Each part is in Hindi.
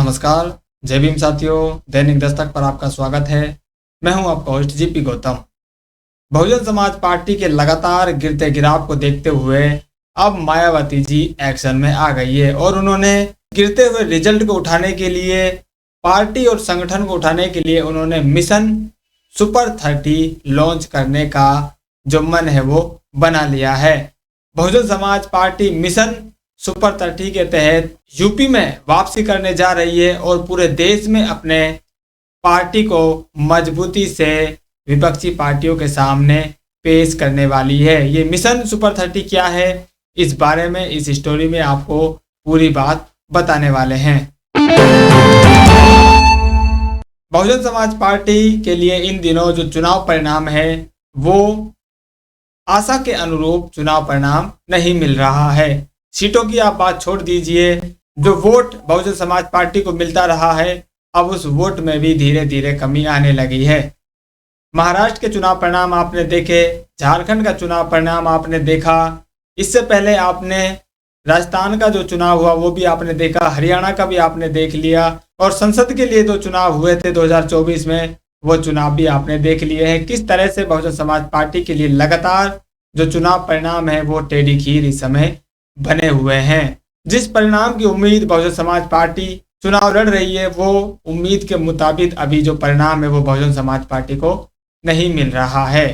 नमस्कार, जय भीम साथियों। दैनिक दस्तक पर आपका स्वागत है। मैं हूं आपका host GP Gautam. Bahujan Samaj party के लगातार गिरते गिराव को देखते हुए अब मायावती जी एक्शन में आ गई है और उन्होंने गिरते हुए रिजल्ट को उठाने के लिए, पार्टी और संगठन को उठाने के लिए उन्होंने मिशन सुपर 30 लॉन्च करने का जो मन है वो बना लिया है। Bahujan Samaj party mission super 30 के तहत यूपी में वापसी करने जा रही है और पूरे देश में अपने पार्टी को मजबूती से विपक्षी पार्टियों के सामने पेश करने वाली है। ये मिशन सुपर 30 क्या है, इस बारे में इस स्टोरी में आपको पूरी बात बताने वाले हैं। बहुजन समाज पार्टी के लिए इन दिनों जो चुनाव परिणाम है वो आशा के अनुरूप चुनाव परिणाम नहीं मिल रहा है। सीटों की आप बात छोड़ दीजिए, जो वोट बहुजन समाज पार्टी को मिलता रहा है अब उस वोट में भी धीरे धीरे कमी आने लगी है। महाराष्ट्र के चुनाव परिणाम आपने देखे, झारखंड का चुनाव परिणाम आपने देखा, इससे पहले आपने राजस्थान का जो चुनाव हुआ वो भी आपने देखा, हरियाणा का भी आपने देख लिया और संसद के लिए जो चुनाव हुए थे 2024 में वो चुनाव भी आपने देख लिए हैं। किस तरह से बहुजन समाज पार्टी के लिए लगातार जो चुनाव परिणाम है वो टेढ़ी खीर इस समय बने हुए हैं। जिस परिणाम की उम्मीद बहुजन समाज पार्टी चुनाव लड़ रही है वो उम्मीद के मुताबिक अभी जो परिणाम है वो बहुजन समाज पार्टी को नहीं मिल रहा है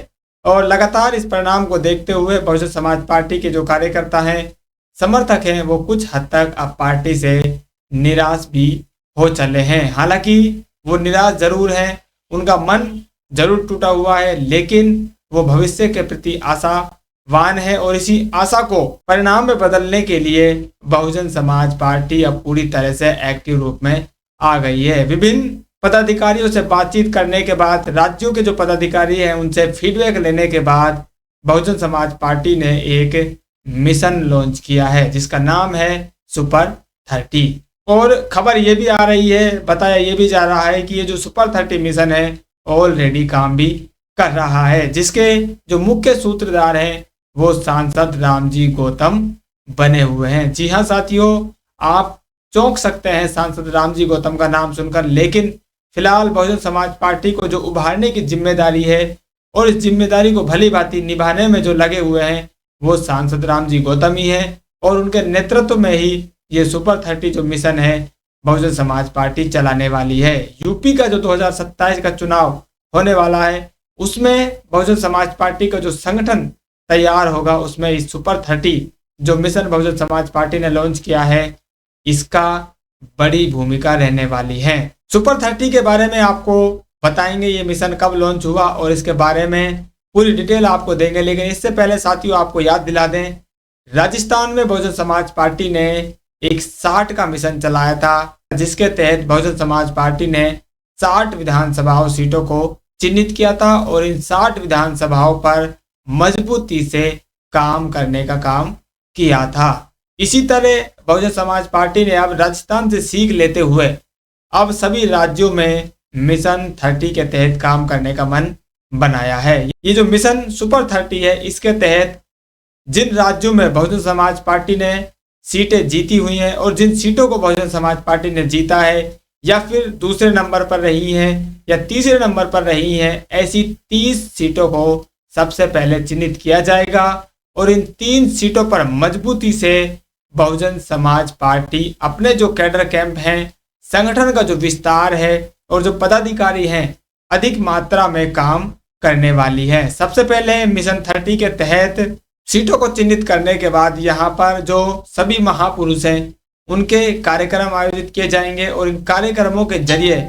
और लगातार इस परिणाम को देखते हुए बहुजन समाज पार्टी के जो कार्यकर्ता हैं, समर्थक हैं, वो कुछ हद तक अब पार्टी से निराश भी हो चले हैं। हालांकि वो निराश जरूर हैं, उनका मन जरूर टूटा हुआ है, लेकिन वो भविष्य के प्रति आशावान है और इसी आशा को परिणाम में बदलने के लिए बहुजन समाज पार्टी अब पूरी तरह से एक्टिव रूप में आ गई है। विभिन्न पदाधिकारियों से बातचीत करने के बाद, राज्यों के जो पदाधिकारी हैं उनसे फीडबैक लेने के बाद बहुजन समाज पार्टी ने एक मिशन लॉन्च किया है जिसका नाम है सुपर 30। और खबर ये भी आ रही है, बताया ये भी जा रहा है कि ये जो सुपर 30 मिशन है ऑलरेडी काम भी कर रहा है, जिसके जो मुख्य सूत्रधार हैं वो सांसद रामजी गौतम बने हुए हैं। जी हाँ साथियों, आप चौंक सकते हैं सांसद रामजी गौतम का नाम सुनकर, लेकिन फिलहाल बहुजन समाज पार्टी को जो उभारने की जिम्मेदारी है और इस जिम्मेदारी को भली भांति निभाने में जो लगे हुए हैं वो सांसद रामजी गौतम ही है और उनके नेतृत्व में ही ये सुपर 30 जो मिशन है बहुजन समाज पार्टी चलाने वाली है। यूपी का जो 2027 का चुनाव होने वाला है उसमें बहुजन समाज पार्टी का जो संगठन तैयार होगा उसमें इस सुपर 30 जो मिशन बहुजन समाज पार्टी ने लॉन्च किया है इसका बड़ी भूमिका रहने वाली है। सुपर 30 के बारे में आपको बताएंगे, ये मिशन कब लॉन्च हुआ और इसके बारे में पूरी डिटेल आपको देंगे, लेकिन इससे पहले साथियों आपको याद दिला दें, राजस्थान में बहुजन समाज पार्टी ने एक 60 का मिशन चलाया था जिसके तहत बहुजन समाज पार्टी ने 60 विधानसभाओं सीटों को चिन्हित किया था और इन 60 विधानसभाओं पर मजबूती से काम करने का काम किया था। इसी तरह बहुजन समाज पार्टी ने अब राजस्थान से सीख लेते हुए अब सभी राज्यों में मिशन 30 के तहत काम करने का मन बनाया है। ये जो मिशन सुपर 30 है इसके तहत जिन राज्यों में बहुजन समाज पार्टी ने सीटें जीती हुई हैं और जिन सीटों को बहुजन समाज पार्टी ने जीता है या फिर दूसरे नंबर पर रही हैं या तीसरे नंबर पर रही हैं, ऐसी 30 सीटों को सबसे पहले चिन्हित किया जाएगा और इन 3 सीटों पर मजबूती से बहुजन समाज पार्टी अपने जो कैडर कैंप हैं, संगठन का जो विस्तार है और जो पदाधिकारी हैं अधिक मात्रा में काम करने वाली है। सबसे पहले मिशन 30 के तहत सीटों को चिन्हित करने के बाद यहाँ पर जो सभी महापुरुष हैं उनके कार्यक्रम आयोजित किए जाएंगे और इन कार्यक्रमों के जरिए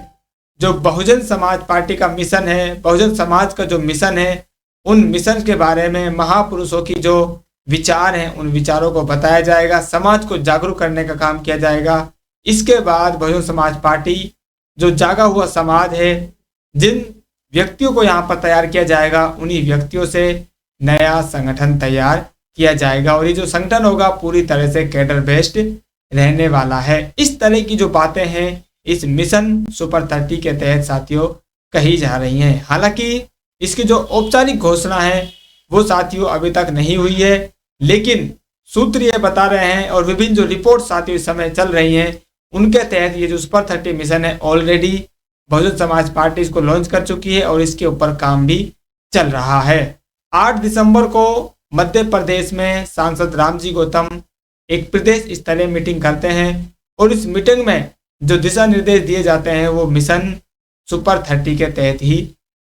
जो बहुजन समाज पार्टी का मिशन है, बहुजन समाज का जो मिशन है, उन मिशन के बारे में महापुरुषों की जो विचार हैं उन विचारों को बताया जाएगा, समाज को जागरूक करने का काम किया जाएगा। इसके बाद बहुजन समाज पार्टी जो जागा हुआ समाज है, जिन व्यक्तियों को यहाँ पर तैयार किया जाएगा उन्हीं व्यक्तियों से नया संगठन तैयार किया जाएगा और ये जो संगठन होगा पूरी तरह से कैडर बेस्ड रहने वाला है। इस तरह की जो बातें हैं इस मिशन सुपर 30 के तहत साथियों कही जा रही हैं। हालांकि इसकी जो औपचारिक घोषणा है वो साथियों अभी तक नहीं हुई है, लेकिन सूत्र ये बता रहे हैं और विभिन्न जो रिपोर्ट साथियों इस समय चल रही हैं उनके तहत ये जो सुपर 30 मिशन है ऑलरेडी बहुजन समाज पार्टी इसको लॉन्च कर चुकी है और इसके ऊपर काम भी चल रहा है। 8 दिसंबर को मध्य प्रदेश में सांसद रामजी गौतम एक प्रदेश स्तरीय मीटिंग करते हैं और इस मीटिंग में जो दिशा निर्देश दिए जाते हैं वो मिशन सुपर 30 के तहत ही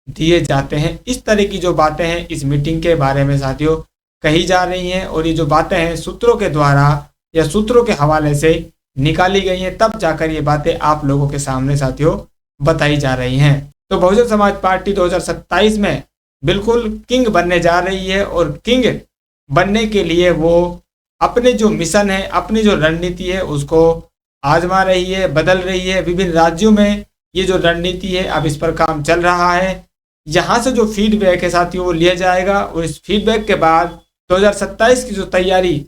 दिए जाते हैं। इस तरह की जो बातें हैं इस मीटिंग के बारे में साथियों कही जा रही हैं और ये जो बातें हैं सूत्रों के द्वारा या सूत्रों के हवाले से निकाली गई हैं, तब जाकर ये बातें आप लोगों के सामने साथियों बताई जा रही हैं। तो बहुजन समाज पार्टी 2027 में बिल्कुल किंग बनने जा रही है और किंग बनने के लिए वो अपने जो मिशन है, अपनी जो रणनीति है उसको आजमा रही है, बदल रही है। विभिन्न राज्यों में ये जो रणनीति है अब इस पर काम चल रहा है। यहाँ से जो फीडबैक है साथियों वो लिया जाएगा और इस फीडबैक के बाद 2027 की जो तैयारी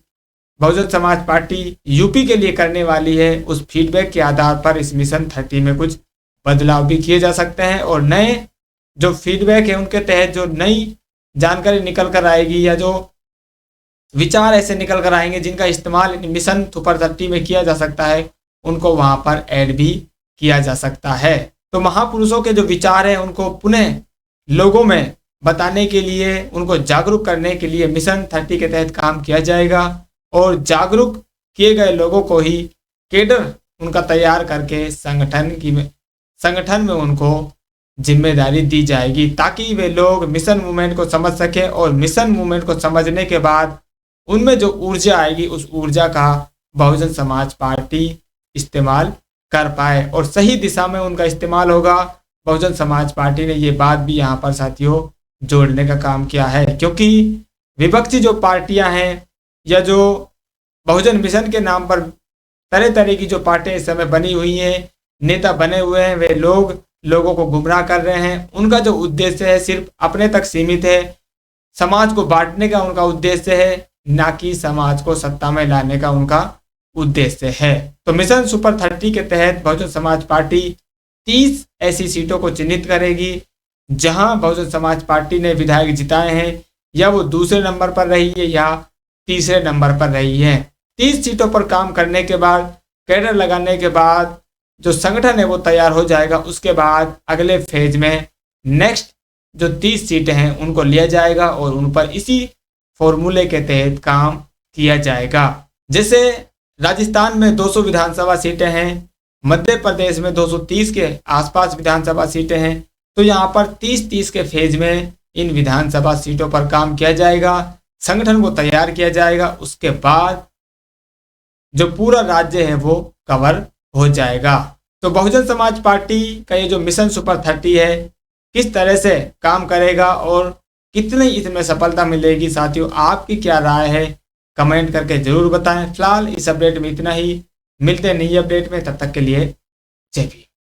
बहुजन समाज पार्टी यूपी के लिए करने वाली है उस फीडबैक के आधार पर इस मिशन 30 में कुछ बदलाव भी किए जा सकते हैं और नए जो फीडबैक है उनके तहत जो नई जानकारी निकल कर आएगी या जो विचार ऐसे निकल कर आएंगे जिनका इस्तेमाल मिशन सुपर 30 में किया जा सकता है उनको वहां पर ऐड भी किया जा सकता है। तो महापुरुषों के जो विचार हैं उनको पुनः लोगों में बताने के लिए, उनको जागरूक करने के लिए मिशन 30 के तहत काम किया जाएगा और जागरूक किए गए लोगों को ही केडर उनका तैयार करके संगठन में उनको जिम्मेदारी दी जाएगी ताकि वे लोग मिशन मूवमेंट को समझ सके और मिशन मूवमेंट को समझने के बाद उनमें जो ऊर्जा आएगी उस ऊर्जा का बहुजन समाज पार्टी इस्तेमाल कर पाए और सही दिशा में उनका इस्तेमाल होगा। बहुजन समाज पार्टी ने ये बात भी यहाँ पर साथियों जोड़ने का काम किया है क्योंकि विपक्षी जो पार्टियां हैं या जो बहुजन मिशन के नाम पर तरह तरह की जो पार्टियां इस समय बनी हुई हैं, नेता बने हुए हैं, वे लोगों को गुमराह कर रहे हैं। उनका जो उद्देश्य है सिर्फ अपने तक सीमित है, समाज को बांटने का उनका उद्देश्य है, ना कि समाज को सत्ता में लाने का उनका उद्देश्य है। तो मिशन सुपर 30 के तहत बहुजन समाज पार्टी 30 ऐसी सीटों को चिन्हित करेगी जहां बहुजन समाज पार्टी ने विधायक जिताए हैं या वो दूसरे नंबर पर रही है या तीसरे नंबर पर रही है। 30 सीटों पर काम करने के बाद, कैडर लगाने के बाद जो संगठन है वो तैयार हो जाएगा। उसके बाद अगले फेज में नेक्स्ट जो 30 सीटें हैं उनको लिया जाएगा और उन पर इसी फॉर्मूले के तहत काम किया जाएगा। जैसे राजस्थान में 200 विधानसभा सीटें हैं, मध्य प्रदेश में 230 के आसपास विधानसभा सीटें हैं, तो यहाँ पर 30-30 के फेज में इन विधानसभा सीटों पर काम किया जाएगा, संगठन को तैयार किया जाएगा। उसके बाद जो पूरा राज्य है वो कवर हो जाएगा। तो बहुजन समाज पार्टी का ये जो मिशन सुपर 30 है किस तरह से काम करेगा और कितनी इसमें सफलता मिलेगी, साथियों आपकी क्या राय है कमेंट करके जरूर बताएं। फिलहाल इस अपडेट में इतना ही, मिलते हैं नई अपडेट में, तब तक के लिए जय भीम।